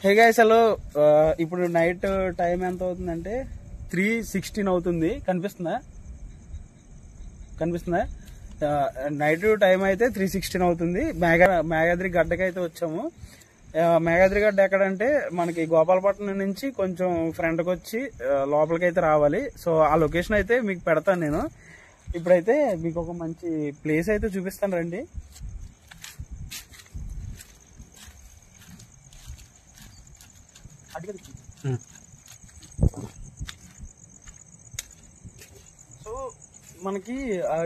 Hey guys, hello. ఇప్పుడు night time ఎంత అవుతుందంటే 3:16 అవుతుంది. కనిపిస్తుందా? నైట్ టైం అయితే 3:16 అవుతుంది. మేఘాద్రి గడ్డకి అయితే వచ్చాము. మేఘాద్రి గడ్డ ఎక్కడంటే మనకి గోపాలపట్నం నుంచి కొంచెం ఫ్రంట్కి వచ్చి లోపలికి అయితే రావాలి. సో ఆ లొకేషన్ అయితే మీకు పెడతాను నేను. ఇప్పుడైతే మీకు ఒక మంచి ప్లేస్ అయితే చూపిస్తాను, రండి. సో మనకి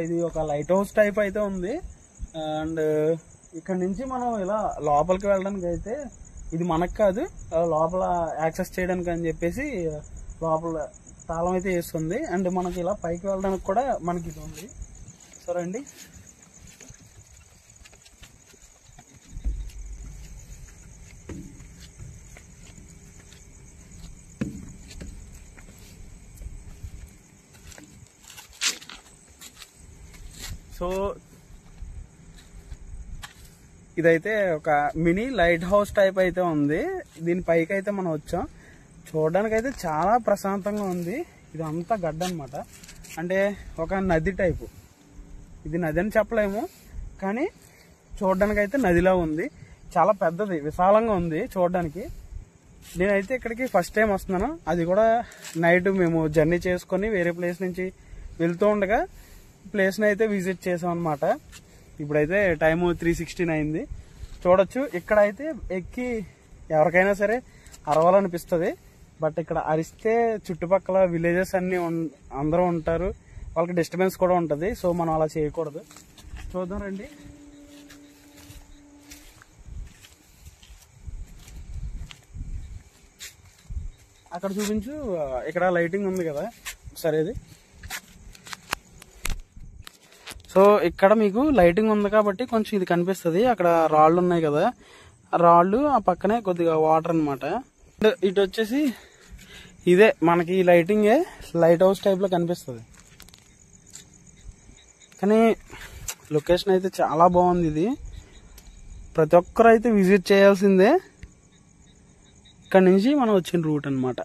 ఇది ఒక లైట్ హౌస్ టైప్ అయితే ఉంది. అండ్ ఇక్కడ నుంచి మనం ఇలా లోపలికి వెళ్ళడానికి అయితే ఇది మనకు కాదు, లోపల యాక్సెస్ చేయడానికి అని చెప్పేసి లోపల తాళం అయితే వేస్తుంది. అండ్ మనకి ఇలా పైకి వెళ్ళడానికి కూడా మనకి ఇది ఉంది. సో రండి. సో ఇదైతే ఒక మినీ లైట్ హౌస్ టైప్ అయితే ఉంది. దీని పైకి అయితే మనం వచ్చాం. చూడడానికి అయితే చాలా ప్రశాంతంగా ఉంది. ఇది అంతా గడ్డ అనమాట. అంటే ఒక నది టైపు. ఇది నది అని చెప్పలేము, కానీ చూడడానికి అయితే నదిలా ఉంది. చాలా పెద్దది, విశాలంగా ఉంది చూడడానికి. నేనైతే ఇక్కడికి ఫస్ట్ టైం వస్తున్నాను. అది కూడా నైట్ మేము జర్నీ చేసుకొని వేరే ప్లేస్ నుంచి వెళ్తూ ఉండగా ప్లేస్ని అయితే విజిట్ చేసాం అనమాట. ఇప్పుడైతే టైము 3:16 అయింది. చూడొచ్చు, ఇక్కడ అయితే ఎక్కి ఎవరికైనా సరే అరవాలనిపిస్తుంది. బట్ ఇక్కడ అరిస్తే చుట్టుపక్కల విలేజెస్ అన్ని అందరూ ఉంటారు, వాళ్ళకి డిస్టర్బెన్స్ కూడా ఉంటుంది. సో మనం అలా చేయకూడదు. చూద్దాం రండి. అక్కడ చూపించు, ఇక్కడ లైటింగ్ ఉంది కదా సరేది. సో ఇక్కడ మీకు లైటింగ్ ఉంది కాబట్టి కొంచెం ఇది కనిపిస్తుంది. అక్కడ రాళ్ళు ఉన్నాయి కదా, ఆ రాళ్ళు ఆ పక్కనే కొద్దిగా వాటర్ అనమాట. ఇటు వచ్చేసి ఇదే మనకి లైటింగే లైట్ హౌస్ టైప్ లో కనిపిస్తుంది. కానీ లొకేషన్ అయితే చాలా బాగుంది. ఇది ప్రతి ఒక్కరు అయితే విజిట్ చేయాల్సిందే. ఇక్కడ నుంచి మనం వచ్చిన రూట్ అనమాట.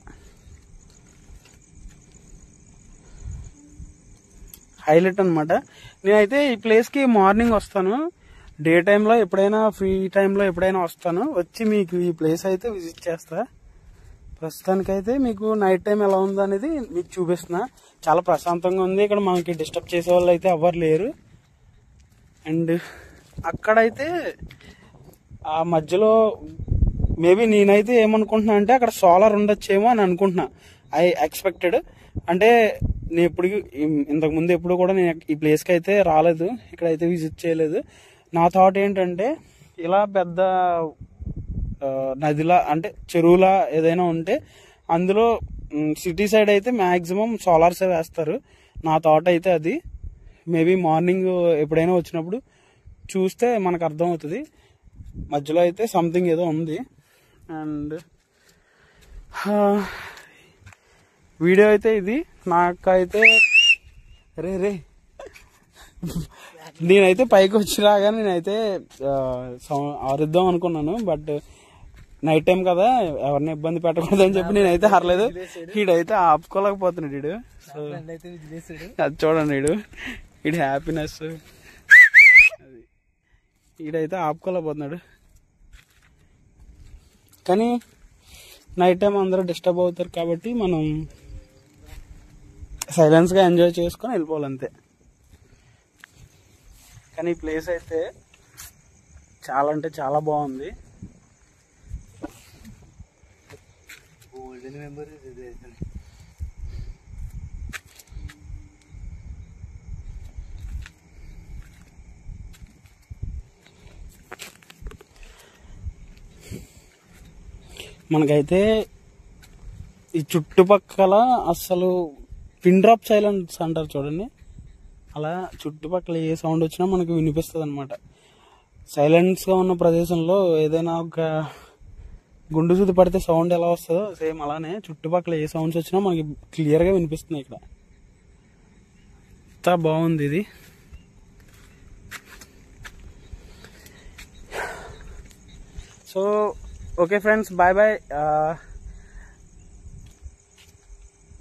హైలైట్ అనమాట. నేనైతే ఈ ప్లేస్కి మార్నింగ్ వస్తాను, డే టైంలో ఎప్పుడైనా ఫ్రీ టైంలో ఎప్పుడైనా వస్తాను, వచ్చి మీకు ఈ ప్లేస్ అయితే విజిట్ చేస్తా. ప్రస్తుతానికైతే మీకు నైట్ టైం ఎలా ఉందో అనేది మీకు చూపిస్తున్నా. చాలా ప్రశాంతంగా ఉంది. ఇక్కడ మనకి డిస్టర్బ్ చేసే వాళ్ళు అయితే ఎవరు లేరు. అండ్ అక్కడైతే ఆ మధ్యలో మేబీ నేనైతే ఏమనుకుంటున్నా అంటే అక్కడ సోలార్ ఉండొచ్చేమో అని అనుకుంటున్నా. I expected. అంటే నేను ఇంతకు ముందు ఎప్పుడు కూడా నేను ఈ ప్లేస్కి అయితే రాలేదు, ఇక్కడైతే విజిట్ చేయలేదు. నా థాట్ ఏంటంటే ఇలా పెద్ద నదిలా అంటే చెరువులా ఏదైనా ఉంటే అందులో సిటీ సైడ్ అయితే మ్యాక్సిమం సోలార్సే వేస్తారు. నా థాట్ అయితే అది. మేబీ మార్నింగ్ ఎప్పుడైనా వచ్చినప్పుడు చూస్తే మనకు అర్థమవుతుంది. మధ్యలో అయితే సంథింగ్ ఏదో ఉంది. అండ్ వీడియో అయితే ఇది. నాకైతే రే నేనైతే పైకి వచ్చిరాగానే నేనైతే ఆరుద్దాం అనుకున్నాను. బట్ నైట్ టైం కదా, ఎవరిని ఇబ్బంది పెట్టకూడదు అని చెప్పి నేనైతే హరలేదు. వీడైతే ఆపుకోలేకపోతున్నాడు. వీడు అది చూడండి, వీడు హ్యాపీనెస్ వీడైతే ఆపుకోలేకపోతున్నాడు. కానీ నైట్ టైం అందరూ డిస్టర్బ్ అవుతారు కాబట్టి మనం సైలెన్స్ గా ఎంజాయ్ చేసుకొని వెళ్ళిపోవాలంతే. కానీ ఈ ప్లేస్ అయితే చాలా అంటే చాలా బాగుంది. మనకైతే ఈ చుట్టుపక్కల అసలు పిన్ డ్రాప్ సైలెన్స్ అంటారు చూడండి, అలా చుట్టుపక్కల ఏ సౌండ్ వచ్చినా మనకు వినిపిస్తుంది అనమాట. సైలెన్స్ గా ఉన్న ప్రదేశంలో ఏదైనా ఒక గుండు సూది పడితే సౌండ్ ఎలా వస్తుందో సేమ్ అలానే చుట్టుపక్కల ఏ సౌండ్స్ వచ్చినా మనకి క్లియర్ గా వినిపిస్తున్నాయి. ఇక్కడ ఎంత బాగుంది ఇది. So okay friends, bye bye.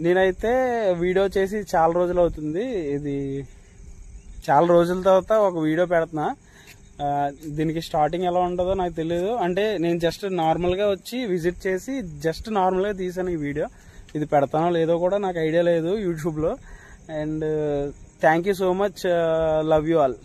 నేనైతే వీడియో చేసి చాలా రోజులు అవుతుంది. ఇది చాలా రోజుల తర్వాత ఒక వీడియో పెడుతున్నా. దీనికి స్టార్టింగ్ ఎలా ఉంటుందో నాకు తెలియదు. అంటే నేను జస్ట్ నార్మల్గా వచ్చి విజిట్ చేసి జస్ట్ నార్మల్గా తీసాను ఈ వీడియో. ఇది పెడతానో లేదో కూడా నాకు ఐడియా లేదు యూట్యూబ్లో. And thank you so much. Love you all.